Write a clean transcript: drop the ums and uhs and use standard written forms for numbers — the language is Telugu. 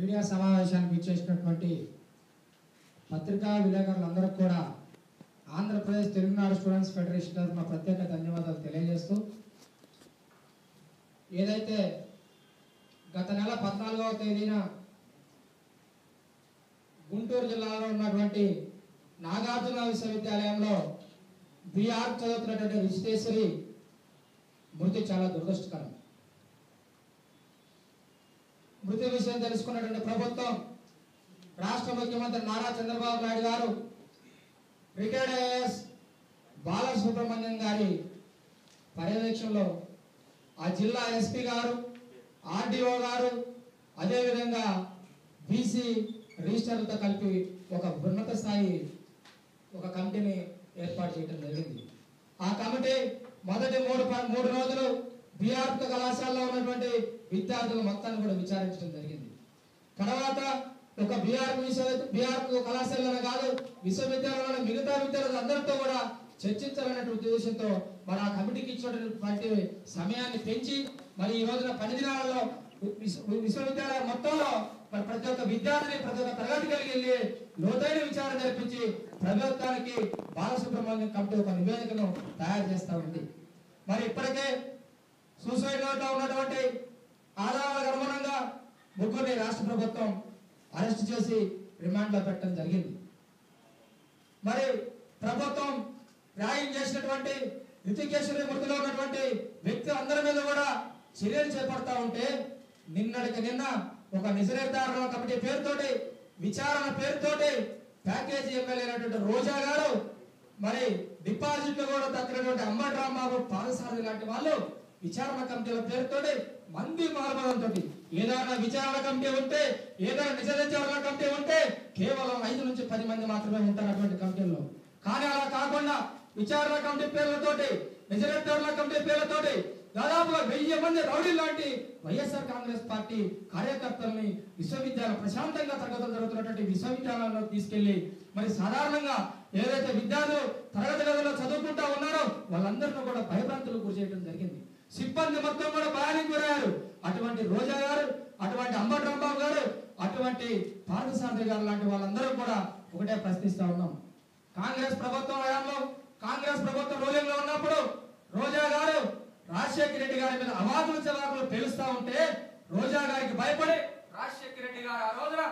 మీడియా సమావేశానికి ఇచ్చేసినటువంటి పత్రికా విలేకరులందరికీ కూడా ఆంధ్రప్రదేశ్ తెలుగునాడు స్టూడెంట్స్ ఫెడరేషన్ తరఫున ప్రత్యేక ధన్యవాదాలు తెలియజేస్తూ, ఏదైతే గత నెల 14వ తేదీన గుంటూరు జిల్లాలో ఉన్నటువంటి నాగార్జున విశ్వవిద్యాలయంలో బీఆర్ చదువుతున్నటువంటి విశ్వేశ్వరి మృతి చాలా దురదృష్టకరం. మృతి విషయం తెలుసుకున్నటువంటి ప్రభుత్వం, రాష్ట్ర ముఖ్యమంత్రి నారా చంద్రబాబు నాయుడు గారు, రిటైర్డ్ ఐఏఎస్ బాలసుబ్రహ్మణ్యం గారి పర్యవేక్షణలో ఆ జిల్లా ఎస్పీ గారు, ఆర్డీఓ గారు, అదేవిధంగా బీసీ రిజిస్టర్లతో కలిపి ఒక ఉన్నత స్థాయి ఒక కమిటీని ఏర్పాటు చేయడం జరిగింది. ఆ కమిటీ మొదటి మూడు రోజులు బీఆర్ కళాశాలలో ఉన్నటువంటి విద్యార్థుల మొత్తాన్ని కూడా విచారించడం జరిగింది. తర్వాత ఒక బీఆర్ కళాశాలలో కాదు, విశ్వవిద్యాలయంలో మిగతా విద్యార్థులు అందరితో కూడా చర్చించాలనే ఉద్దేశంతో మరి ఆ కమిటీకి ఇచ్చినటువంటి సమయాన్ని పెంచి మరి ఈ రోజున 10 దినాలలో విశ్వవిద్యాలయం మొత్తంలో మరి ప్రతి ఒక్క విద్యార్థిని ప్రతి ఒక్క తరగతికి వెళ్ళి లోతైన విచారణ జరిపించి ప్రభుత్వానికి బాలసుబ్రహ్మణ్యం కమిటీ ఒక నివేదికను తయారు చేస్తా ఉంది. మరి ఇప్పటికే సూసైడ్ నోట్లో ఉన్నటువంటి ఆధారాలకు అనుగుణంగా ముగ్గురిని రాష్ట్ర ప్రభుత్వం అరెస్ట్ చేసి రిమాండ్లో పెట్టడం జరిగింది. మరి ప్రభుత్వం ర్యాగింగ్ చేసినటువంటి రితికేశ్వరి మృతిలో ఉన్నటువంటి వ్యక్తులు అందరి మీద కూడా చర్యలు చేపడతా ఉంటే నిన్నటికి నిన్న ఒక నిజ నిర్ధారణ కమిటీ పేరుతోటి విచారణ పేరుతోటి ప్యాకేజీ ఎమ్మెల్యే అయినటువంటి రోజా గారు, మరి డిపాజిట్లు కూడా దక్కినటువంటి అంబటి రాంబాబు పాదసారథి లాంటి వాళ్ళు విచారణ కమిటీల పేరుతోటి మంది మార్మలంతో ఏదైనా విచారణ కమిటీ ఉంటే, ఏదైనా నిజ నిర్ధారణ కమిటీ ఉంటే కేవలం 5 నుంచి 10 మంది మాత్రమే ఉంటారు అటువంటి కమిటీల్లో. కానీ అలా కాకుండా విచారణ కమిటీ పేర్లతోటి, నిజ నిర్ధారణ కమిటీ పేర్లతోటి దాదాపుగా 1000 మంది రౌడీ లాంటి వైఎస్ఆర్ కాంగ్రెస్ పార్టీ కార్యకర్తల్ని విశ్వవిద్యాలయం ప్రశాంతంగా తరగతులు జరుగుతున్నటువంటి విశ్వవిద్యాలయంలో తీసుకెళ్లి మరి సాధారణంగా ఏదైతే విద్యార్థులు తరగతి గదిలో చదువుకుంటా ఉన్నారో వాళ్ళందరినీ కూడా భయభ్రాంతులకు గురి చేయడం జరిగింది. సిబ్బంది మొత్తం కూడా భయానికి గురయ్యారు. అటువంటి రోజా గారు, అటువంటి అంబటి రాంబాబు గారు, అటువంటి పార్థసారథి గారు లాంటి వాళ్ళందరూ కూడా ఒకటే ప్రశ్నిస్తా ఉన్నాం. కాంగ్రెస్ ప్రభుత్వం హయాంలో, కాంగ్రెస్ ప్రభుత్వం రూలింగ్ లో ఉన్నప్పుడు రోజా గారు రాజశేఖర రెడ్డి గారి మీద అవాకులు చవాకులు పేలుస్తా ఉంటే రోజా గారికి భయపడి రాజశేఖర రెడ్డి గారు ఆ రోజున